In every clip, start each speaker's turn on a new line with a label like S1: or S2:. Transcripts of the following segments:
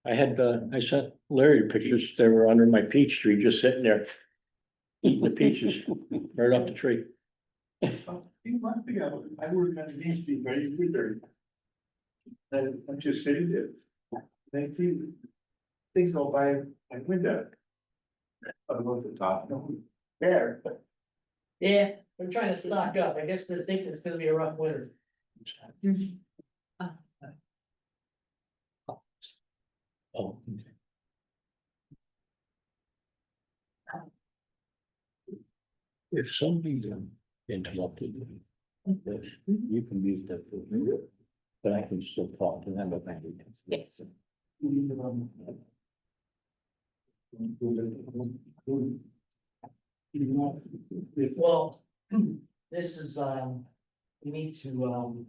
S1: I sent Larry pictures, they were under my peach tree, just sitting there. Eating the peaches, right off the tree.
S2: You might be able, I work on the beach, be ready for there. And I'm just sitting there. They see, things go by my window. I don't know at the top, no, there, but.
S3: Yeah, we're trying to stock up. I guess they're thinking it's gonna be a rough winter.
S1: Oh. If somebody interrupted you can mute that, but I can still talk to them about it.
S3: Yes. Well, this is, we need to,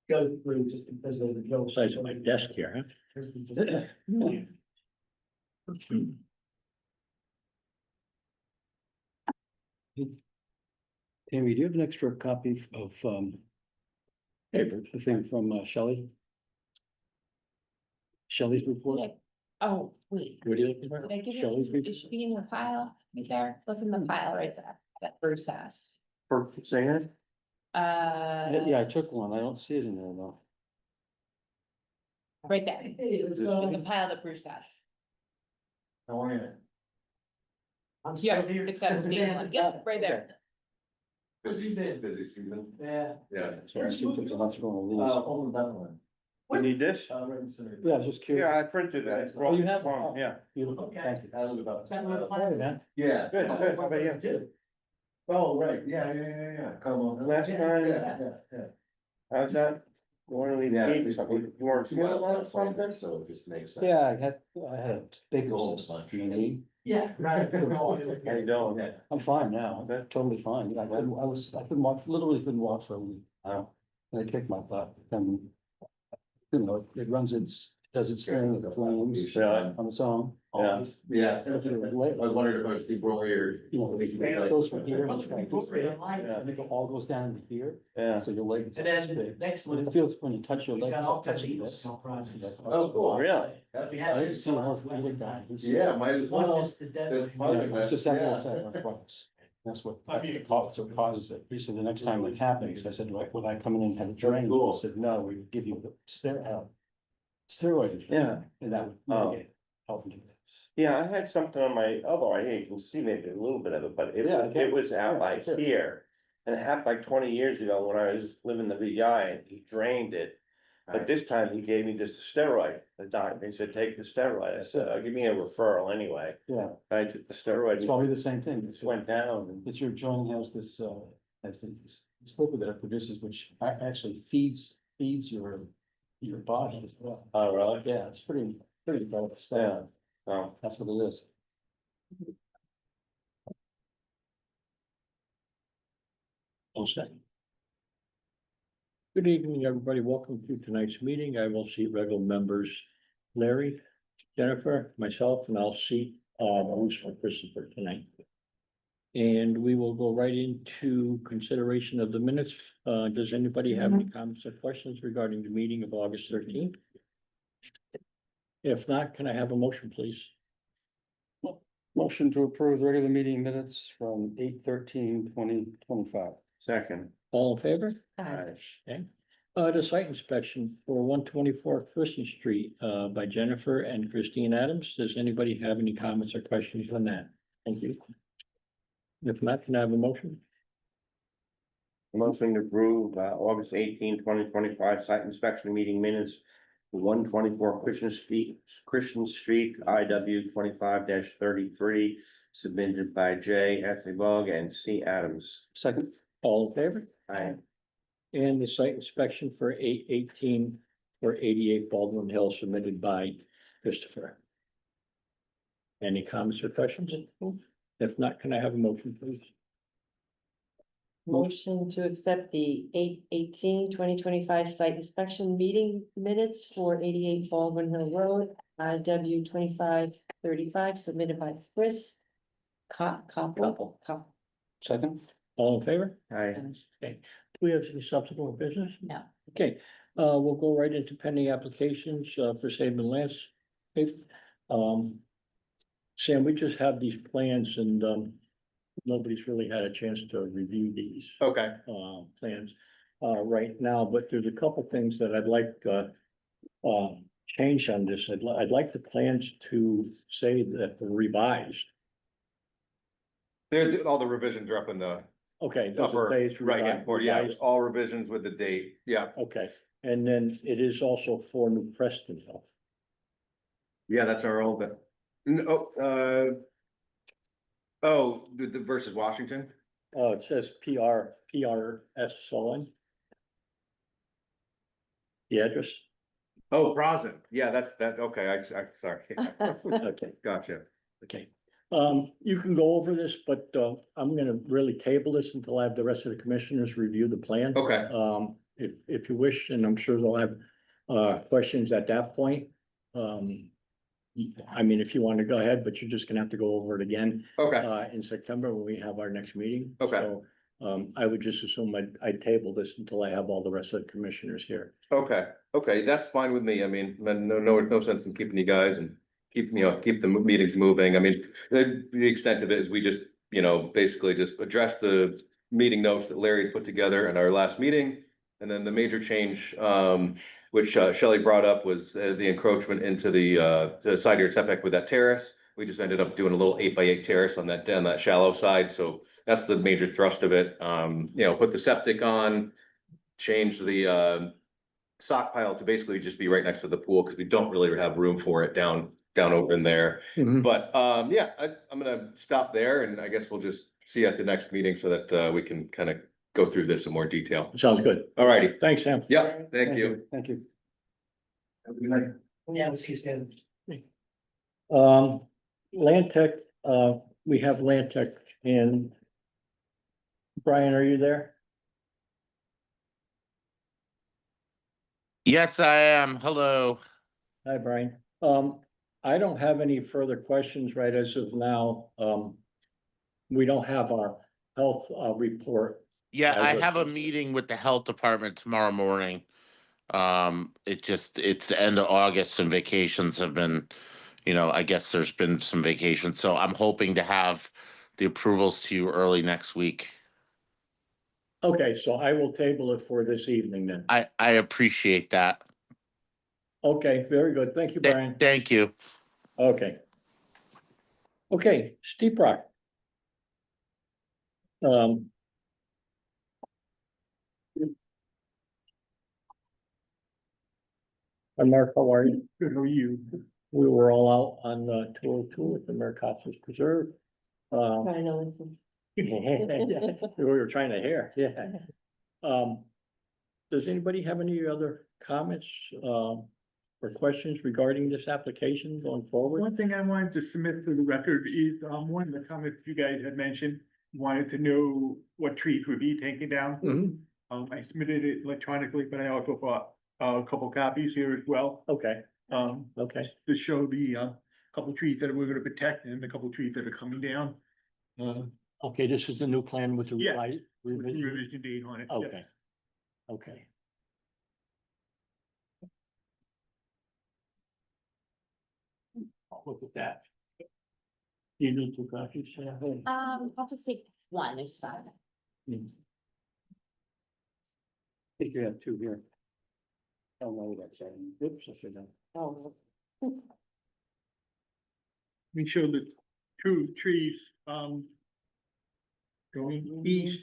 S3: go through just because of the Joe.
S1: Size of my desk here, huh?
S4: Tammy, do you have an extra copy of, the thing from, Shelley? Shelley's report?
S5: Oh, wait,
S1: What are you looking for?
S5: did I give
S4: Shelley's
S5: you, it should be in the file, right there, look in the pile right there, that Bruce has.
S4: For saying it?
S5: Uh,
S4: Yeah, I took one. I don't see it in there though.
S5: right there,
S3: Hey, let's
S5: in
S3: go.
S5: the pile that Bruce has.
S3: How are you? I'm
S5: Yeah,
S3: still here.
S5: it's got a stamp on it. Yep, right there.
S2: Busy season.
S3: Yeah.
S2: Yeah.
S4: So I assume it's not going to
S3: Hold on that one.
S6: You need this?
S3: Right in center.
S4: leave. Yeah, I was just curious.
S6: Yeah, I printed that.
S4: Oh, you have?
S6: Yeah.
S4: Beautiful,
S3: Okay.
S4: thank you.
S3: I don't know about.
S4: It's got a little pile, man.
S2: Yeah.
S6: Good, good. How about you?
S2: Oh, right, yeah. Come on.
S6: Last time-
S2: Yeah.
S6: How's that? You wanna leave
S2: Yeah.
S6: me something? You weren't feeling well or something?
S2: So it just makes sense.
S4: Yeah, I had a big
S2: Gold
S4: cyst,
S2: lunch.
S4: knee.
S3: Yeah, right.
S6: How you doing?
S2: Yeah.
S4: I'm fine now. I'm
S6: Okay.
S4: totally fine. I couldn't walk, literally couldn't walk for a week.
S6: Oh.
S4: And I kicked my butt and, you know, it runs does its thing, it flames
S6: Yeah.
S4: on its own.
S6: Yeah.
S2: Yeah.
S4: I
S2: wondered if I was the broiler.
S4: You know, it goes from here, and
S3: Yeah.
S4: it all goes down to here,
S6: Yeah.
S4: so your leg is.
S3: And then next one.
S4: It feels when you touch your
S3: We
S4: leg.
S3: got
S4: it's
S3: all
S4: like
S3: kinds of
S4: touching
S3: Eagle
S4: this.
S3: Scout projects.
S4: That's-
S2: Oh, cool.
S6: Really?
S3: We
S4: I
S3: had.
S4: didn't see how it looked like.
S2: Yeah, might as
S3: One
S2: well.
S3: is the dead.
S2: That's
S3: one.
S2: part of it.
S4: It's just that
S2: Yeah.
S4: little side of arthritis. That's what causes it. He said the next time it happens, I said, would I come in and have a drain?
S2: Cool.
S4: He said, no, we give you the steroid.
S6: Yeah.
S4: And that would
S6: Oh.
S4: mitigate, help you.
S6: Yeah, I had something on my elbow. I you can see maybe a little bit of it, but
S4: Yeah, I can.
S6: it was out
S4: Yeah,
S6: like
S4: sure.
S6: here. And it happened like 20 years ago when I was living the VI and he drained it. But
S2: Right.
S6: this time he gave me just a steroid. The doctor, he said, take the steroid. I said, give me a referral anyway.
S4: Yeah,
S6: I took the steroid.
S4: it's probably the same thing.
S6: It
S4: It's,
S6: went down and
S4: it's your joint has this, this liquid that it produces, which actually feeds your body as well.
S6: oh, really?
S4: Yeah, it's pretty incredible
S6: Yeah.
S4: stuff.
S6: Oh,
S4: That's what it is.
S1: One second. Good evening, everybody. Welcome to tonight's meeting. I will seat regular members Larry, Jennifer, myself, and I'll seat Bruce for Christopher tonight. And we will go right into consideration of the minutes. Does anybody have any comments or questions regarding the meeting of August 13th? If not, can I have a motion, please?
S4: Motion to approve the regular meeting minutes from 8/13/2025.
S6: second.
S1: All in favor?
S5: Aye.
S1: Okay. The site inspection for 124 Christian Street, by Jennifer and Christine Adams. Does anybody have any comments or questions on that? Thank you. If not, can I have a motion?
S6: Motion to approve, August 18, 2025 site inspection meeting minutes. 124 Christian Street, IW 25-33, submitted by J. Bug and C. Adams.
S4: Second.
S1: All in favor?
S6: Aye.
S1: And the site inspection for 818 or 88 Baldwin Hill submitted by Christopher. Any comments or questions? If not, can I have a motion, please?
S5: Motion to accept the 8/18/2025 site inspection meeting minutes for 88 Baldwin Hill Road, IW 2535, submitted by Chris. Couple.
S4: Second.
S1: All in favor?
S6: Aye.
S1: Okay, do we have any subsequent business?
S5: No.
S1: Okay, we'll go right into pending applications, for Saban landscape. Sam, we just have these plans and, nobody's really had a chance to review these.
S7: Okay,
S1: Plans, right now, but there's a couple things that I'd like, change on this. I'd like the plans to say that they're revised.
S7: there, all the revisions are up in the
S1: Okay. does it
S7: upper
S1: say it's
S7: right hand corner, yeah,
S1: revised?
S7: all revisions with the date, yeah.
S1: Okay, and then it is also for New Prestonville.
S7: Yeah, that's our old, no, the versus Washington,
S1: Oh, it says PRS Sullen. The address,
S7: oh, Prasen, yeah, that's that, okay, I sorry,
S1: okay,
S7: gotcha.
S1: okay. You can go over this, but, I'm gonna really table this until I have the rest of the commissioners review the plan.
S7: Okay,
S1: If you wish, and I'm sure they'll have, questions at that point. I mean, if you want to go ahead, but you're just gonna have to go over it again,
S7: okay,
S1: in September when we have our next meeting.
S7: Okay.
S1: So, I would just assume I'd table this until I have all the rest of the commissioners here.
S7: okay, that's fine with me, I mean, no sense in keeping you guys and keep the meetings moving, I mean, the extent of it is we just, basically just address the meeting notes that Larry put together in our last meeting. And then the major change, which Shelley brought up was the encroachment into the side yard setback with that terrace. We just ended up doing a little 8x8 terrace on that shallow side, so that's the major thrust of it. Put the septic on, change the sock pile to basically just be right next to the pool, because we don't really have room for it down over in there. But yeah, I'm gonna stop there, and I guess we'll just see you at the next meeting so that we can kind of go through this in more detail.
S1: Sounds good.
S7: All righty.
S1: Thanks, Sam.
S7: Yeah, thank you.
S1: Thank you.
S7: Have a good night.
S3: Yeah, we'll see you soon.
S1: Land Tech, we have Land Tech and Brian, are you there?
S8: Yes, I am. Hello.
S1: Hi, Brian. I don't have any further questions right as of now. We don't have our health, report.
S8: Yeah,
S1: As
S8: I
S1: of-
S8: have a meeting with the health department tomorrow morning. It's the end of August and vacations have been, I guess there's been some vacations, so I'm hoping to have the approvals to you early next week.
S1: Okay, so I will table it for this evening then.
S8: I appreciate that.
S1: Okay, very good. Thank you, Brian.
S8: Thank you.
S1: Okay. Okay, Steep Rock. Hi, Mark, how are you?
S2: Good, how are you?
S1: We were all out on 202 at the Marcos's Preserve.
S5: Trying to listen.
S1: We were trying to hear, yeah. Does anybody have any other comments, or questions regarding this application going forward?
S2: One thing I wanted to submit for the record is, one of the comments you guys had mentioned, wanted to know what trees would be taken down.
S1: Mhm.
S2: I submitted it electronically, but I also bought a couple copies here as well,
S1: Okay, okay,
S2: to show the, couple trees that we're gonna protect and a couple trees that are coming down.
S1: okay, this is the new plan with the
S2: Yeah.
S1: revised
S2: With the
S1: revision?
S2: revision date on it. yes.
S1: Okay, okay. I'll look at that. You need two copies, yeah?
S9: I'll just take one, it's fine.
S1: I think you have two here. Oh, no, that's, oops, I should have.
S5: Oh,
S2: We showed the two trees, going east.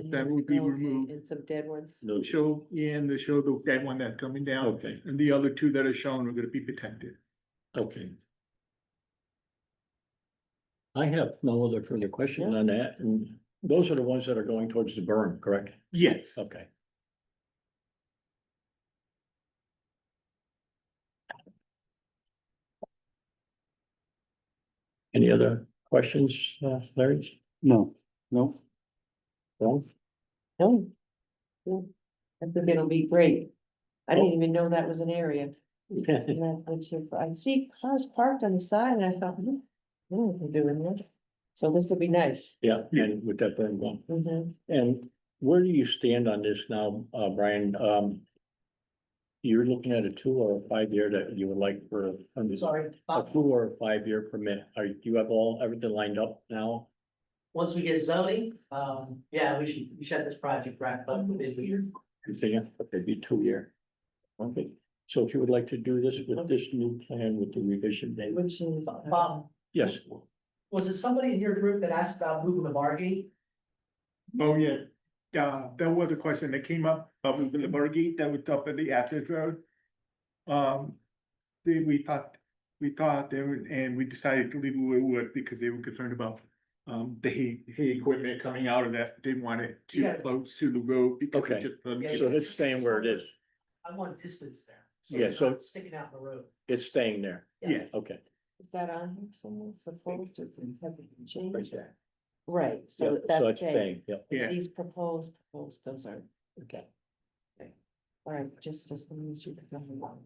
S2: That would be
S5: okay,
S2: removed.
S5: and some dead ones.
S1: No,
S2: Show, and the show the that one that's coming down.
S1: okay,
S2: And the other two that are shown are gonna be protected.
S1: okay. I have no other further questions on that, and those are the ones that are going towards the burn, correct?
S2: Yes.
S1: Okay. Any other questions, Larry? No. No?
S5: No. No. I think it'll be great. I didn't even know that was an area. And I see cars parked on the side and I thought, what are they doing there? So this would be nice.
S1: Yeah, and with that burn going.
S5: Mhm.
S1: And where do you stand on this now, Brian? You're looking at a 2 or a 5 year that you would like for.
S3: Sorry,
S1: A 2 or a 5 year permit. Do you have everything lined up now?
S3: once we get zoning, yeah, we should have this project wrapped up within a year.
S1: You think, okay, be 2 year. Okay, so if you would like to do this with this new plan with the revision date,
S5: Which is.
S3: Bob,
S1: yes,
S3: was it somebody in your group that asked about moving the Margate?
S2: Oh, yeah. That was a question that came up, with the Margate that was up at the access road. We thought, and we decided to leave it where it was because they were concerned about, the hay equipment coming out of that, didn't want it too
S3: Yeah.
S2: close to the road. because it
S1: Okay.
S2: just-
S1: so it's staying where it is.
S3: I want distance there.
S1: Yeah,
S3: it's
S1: so-
S3: not Sticking out in the road.
S1: It's staying there.
S2: Yeah.
S1: Okay.
S5: Is that on here somewhere, proposed or has it
S1: Right
S5: changed?
S1: there.
S5: Right,
S1: Yeah,
S5: so
S1: so
S5: that's
S1: it's
S5: okay.
S1: staying, yeah,
S2: Yeah.
S5: These proposed, those are,
S1: okay.
S5: all right, just let me see. Because I'm wrong.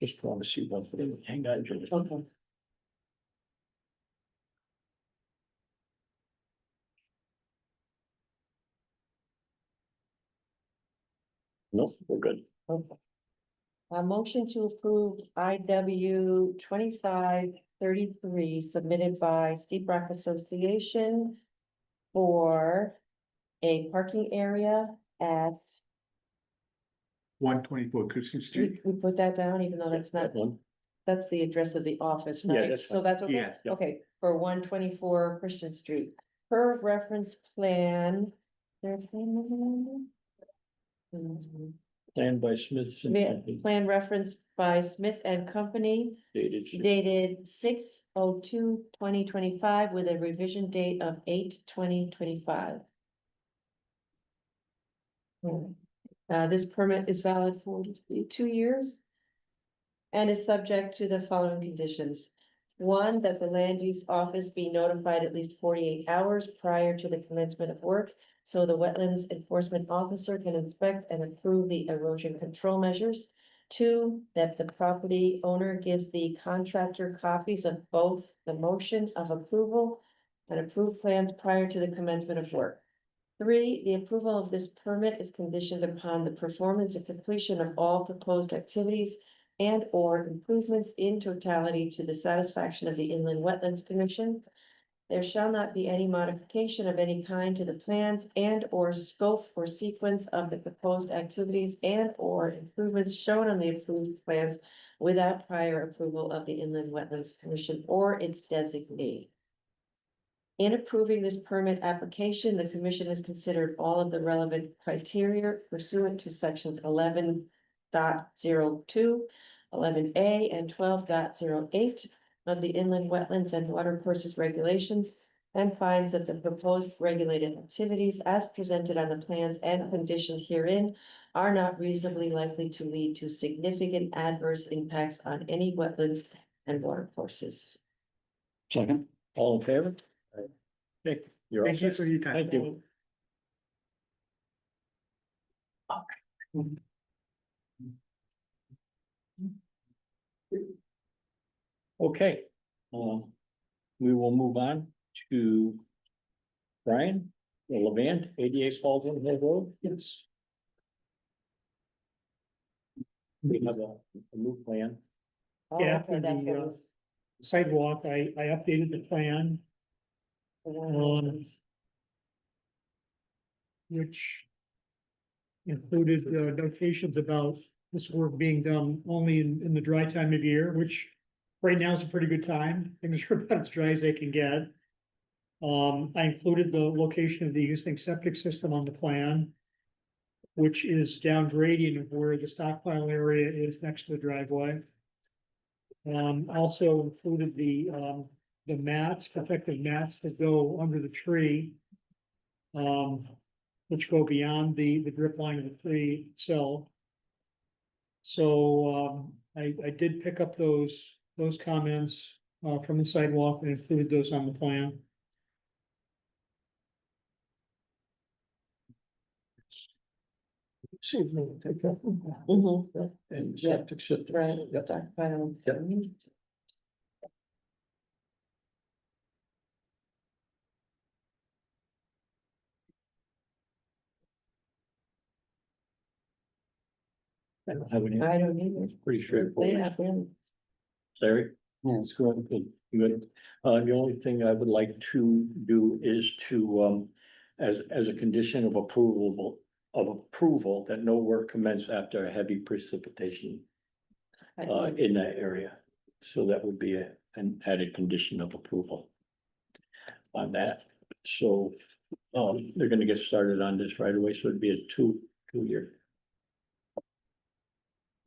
S1: Just want to see one thing. Hang on, Julie.
S5: Okay.
S1: Nope, we're good.
S5: Okay. A motion to approve IW 2533 submitted by Steep Rock Association for a parking area at,
S2: 124 Christian Street.
S5: we put that down, even though that's not,
S1: That one.
S5: that's the address of the office,
S1: Yeah,
S5: right?
S1: that's
S5: So
S1: fine.
S5: that's okay,
S2: Yeah,
S1: yeah.
S5: okay, for 124 Christian Street. Per reference plan. There a plan number on there?
S1: Planned by Smith and
S5: Smith,
S1: Company,
S5: plan referenced by Smith and Company,
S1: dated.
S5: dated 6/02/2025 with a revision date of 8/2025. This permit is valid for 2 years. And is subject to the following conditions. One, that the land use office be notified at least 48 hours prior to the commencement of work. So the wetlands enforcement officer can inspect and approve the erosion control measures. Two, that the property owner gives the contractor copies of both the motion of approval and approved plans prior to the commencement of work. Three, the approval of this permit is conditioned upon the performance and completion of all proposed activities and or improvements in totality to the satisfaction of the Inland Wetlands Commission. There shall not be any modification of any kind to the plans and or scope or sequence of the proposed activities and or improvements shown on the approved plans without prior approval of the Inland Wetlands Commission or its designee. In approving this permit application, the commission has considered all of the relevant criteria pursuant to sections 11.02, 11A, and 12.08 of the Inland Wetlands and Watercourses Regulations, and finds that the proposed regulated activities as presented on the plans and conditioned herein are not reasonably likely to lead to significant adverse impacts on any wetlands and watercourses.
S1: Second. All in favor? Okay, you're all
S2: Thank you
S1: set.
S2: for your time.
S1: Thank you. Okay, we will move on to Brian, the Levant, 88 Baldwin Hill Road. Yes. We have a new plan.
S5: Oh,
S10: Yeah,
S5: okay,
S10: after
S5: that's
S10: the,
S5: what was-
S10: sidewalk, I updated the plan, which included notations about this work being done only in the dry time of year, which right now is a pretty good time. Things are about as dry as they can get. I included the location of the existing septic system on the plan, which is down gradient of where the stockpile area is next to the driveway. Also included the mats, protective mats that go under the tree. Which go beyond the drip line of the tree itself. So, I did pick up those comments, from the sidewalk and included those on the plan.
S1: Excuse me, take that.
S5: Mhm.
S1: And
S5: Yeah.
S1: septic system.
S5: Right.
S1: Yep.
S5: Stockpile.
S1: Yep. I don't have any,
S5: I don't either.
S1: pretty straightforward.
S5: Yeah, really.
S1: Larry?
S4: Yeah, it's good.
S1: Good. The only thing I would like to do is to, as a condition of approval, that no work commence after a heavy precipitation, in that area. So that would be an added condition of approval on that. So, they're gonna get started on this right away, so it'd be a two-year.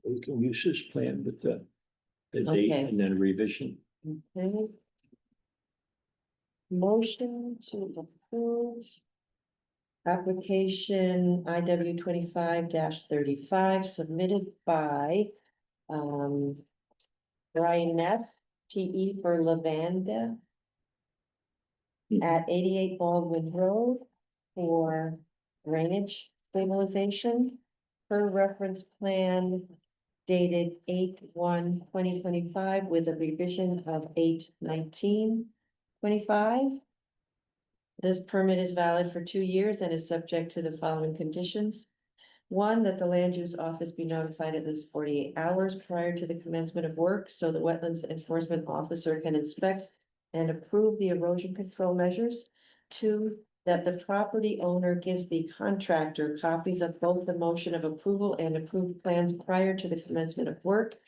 S1: We can use this plan with the date
S5: Okay.
S1: and then revision.
S5: Okay. Motion to approve. Application IW 25-35 submitted by. Brian Neff, PE for Lavanda. At 88 Baldwin Road for drainage stabilization. Per reference plan dated 8/1/2025 with a revision of 8/19/25. This permit is valid for 2 years and is subject to the following conditions. One, that the land use office be notified at least 48 hours prior to the commencement of work, so the wetlands enforcement officer can inspect and approve the erosion control measures. Two, that the property owner gives the contractor copies of both the motion of approval and approved plans prior to the commencement of work.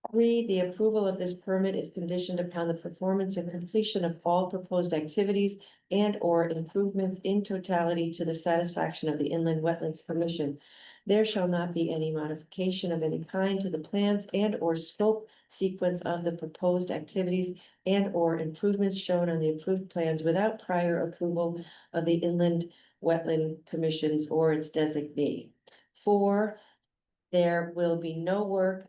S5: Three, the approval of this permit is conditioned upon the performance and completion of all proposed activities and or improvements in totality to the satisfaction of the Inland Wetlands Commission. There shall not be any modification of any kind to the plans and or scope sequence of the proposed activities and or improvements shown on the approved plans without prior approval of the Inland Wetland Commissions or its designee. Four, there will be no work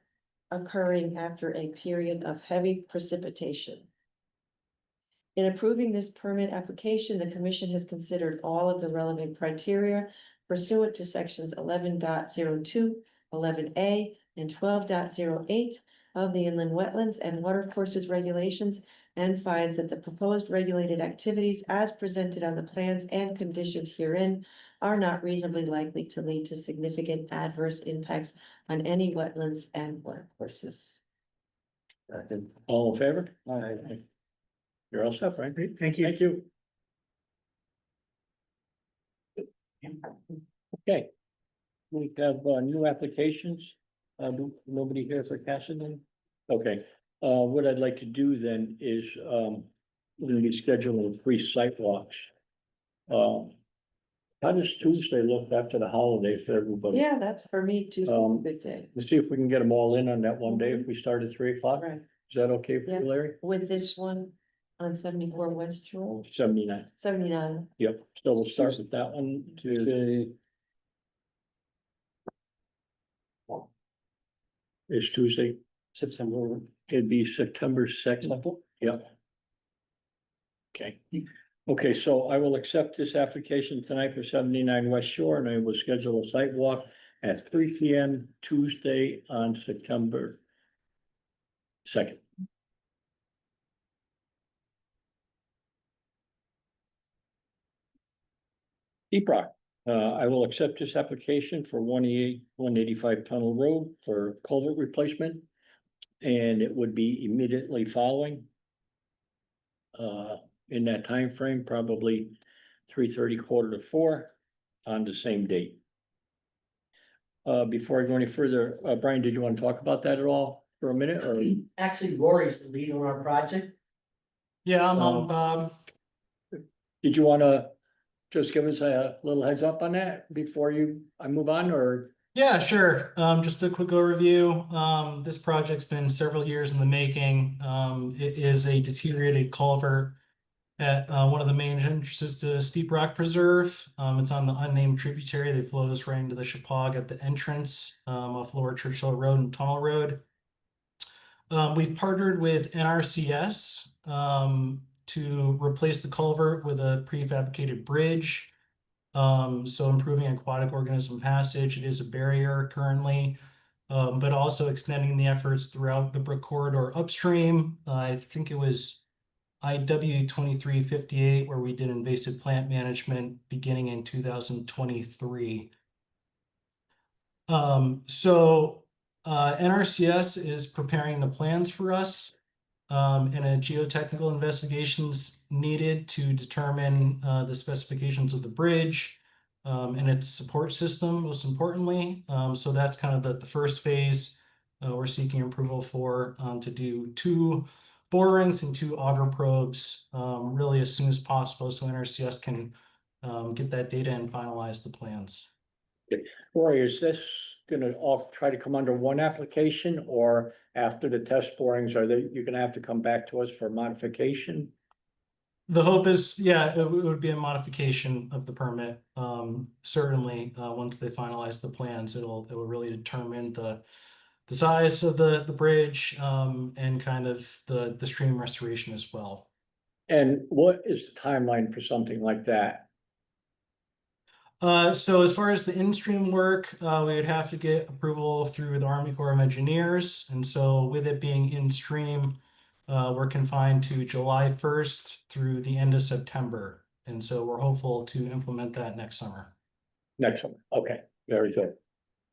S5: occurring after a period of heavy precipitation. In approving this permit application, the commission has considered all of the relevant criteria pursuant to sections 11.02, 11A, and 12.08 of the Inland Wetlands and Watercourses Regulations, and finds that the proposed regulated activities as presented on the plans and conditioned herein are not reasonably likely to lead to significant adverse impacts on any wetlands and watercourses.
S1: All in favor?
S4: Aye.
S1: You're all set, right?
S10: Great, thank you.
S1: Thank you. Okay. We have new applications. Nobody here for Cassidy? Okay, what I'd like to do then is, we're gonna be scheduling 3 site walks. How does Tuesday look after the holiday for everybody?
S5: Yeah, that's for me too. Good day.
S1: Let's see if we can get them all in on that one day if we start at 3 o'clock.
S5: Right,
S1: Is that okay for
S5: Yeah.
S1: you, Larry?
S5: with this one on 74 West Shore,
S1: 79.
S5: 79.
S1: Yep, so we'll start with that one Tuesday. Is Tuesday,
S4: September.
S1: it'd be September 2nd. Yep. Okay, so I will accept this application tonight for 79 West Shore, and I will schedule a site walk at 3 PM Tuesday on September 2nd. Deep Rock, I will accept this application for 185 Tunnel Road for culvert replacement. And it would be immediately following. In that time frame, probably 3:30, 3:45 on the same date. Before I go any further, Brian, did you want to talk about that at all for a minute or?
S3: Actually, Rory's the lead on our project.
S11: Yeah,
S1: Did you want to just give us a little heads up on that before I move on, or?
S11: yeah, sure. Just a quick overview. This project's been several years in the making. It is a deteriorated culvert at one of the main entrances to Steep Rock Preserve. It's on the unnamed tributary that flows right into the Chippewa at the entrance off Lower Churchill Road and Tunnel Road. We've partnered with NRCS to replace the culvert with a prefabricated bridge. So improving aquatic organism passage. It is a barrier currently, but also extending the efforts throughout the brook corridor upstream. I think it was IW 2358 where we did invasive plant management beginning in 2023. NRCS is preparing the plans for us. And a geotechnical investigations needed to determine, the specifications of the bridge. And its support system, most importantly. So that's kind of the first phase. We're seeking approval for, to do 2 borings and 2 auger probes, really as soon as possible, so NRCS can, get that data and finalize the plans.
S1: Roy, is this gonna all try to come under one application, or after the test borings, you're gonna have to come back to us for modification?
S11: The hope is, yeah, it would be a modification of the permit. Certainly, once they finalize the plans, it will really determine the size of the bridge, and kind of the stream restoration as well.
S1: And what is the timeline for something like that?
S11: So as far as the in-stream work, we would have to get approval through the Army Corps of Engineers. And so with it being in-stream, we're confined to July 1st through the end of September. And so we're hopeful to implement that next summer.
S1: Next one, okay, very good.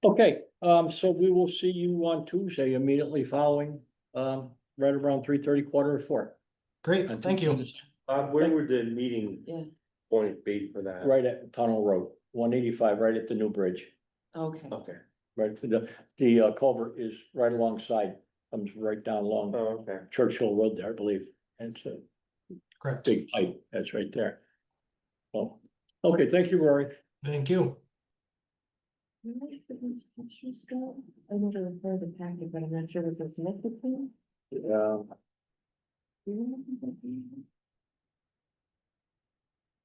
S1: Okay, so we will see you on Tuesday immediately following, right around 3:30, 3:45.
S11: Great, thank you.
S6: Where would the meeting
S5: Yeah.
S6: point be for that?
S1: Right at Tunnel Road, 185, right at the new bridge.
S5: Okay.
S6: Okay.
S1: Right, the culvert is right alongside, comes right down along
S6: Oh, okay.
S1: Churchill Road there, I believe, and it's a
S11: Correct.
S1: big pipe that's right there. Well, okay, thank you, Rory.
S11: Thank you.
S5: Where did these pictures go? I never referred the packet, but I'm not sure if it's connected to.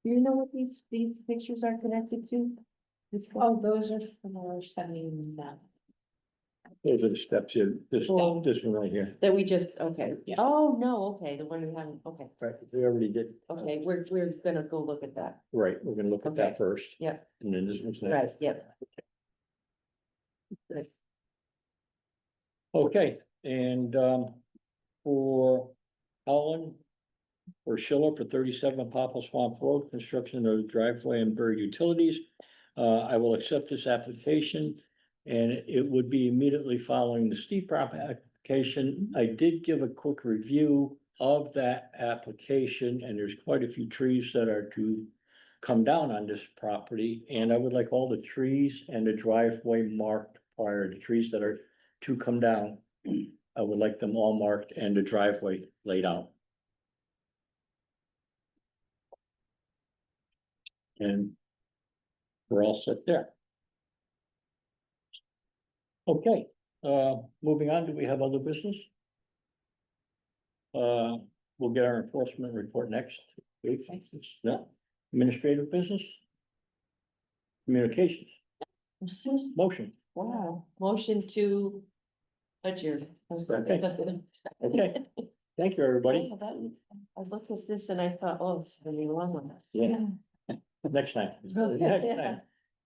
S5: Do you know what these pictures are connected to?
S9: Oh, those are for sending them.
S1: Those are the steps here, this
S5: Oh.
S1: one right here,
S5: That we just, okay.
S9: Yeah.
S5: Oh, no, okay, the one we haven't, okay,
S1: right, we already did,
S5: okay, we're gonna go look at that.
S1: right, we're gonna look at that
S5: Okay.
S1: first.
S5: Yep.
S1: And then this one's next.
S5: Right, yep. Good.
S1: Okay, and for Helen or Schiller for 37 Popple Swamp Road, construction of driveway and buried utilities. I will accept this application, and it would be immediately following the steep drop application. I did give a quick review of that application, and there's quite a few trees that are to come down on this property, and I would like all the trees and the driveway marked prior to trees that are to come down. I would like them all marked and the driveway laid out. And we're all set there. Okay, moving on, do we have other business? We'll get our enforcement report next week. No, administrative business? Communications, motion,
S5: Wow, motion to adjourn.
S1: Okay. okay, thank you, everybody,
S5: Yeah, I looked at this and I thought, oh, it's gonna be a long one.
S1: yeah, next time. Next time.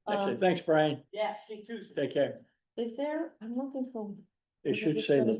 S1: Next time. Thanks, Brian,
S3: Yeah, see Tuesday.
S1: take care,
S5: Is there, I'm looking for.
S1: it should say the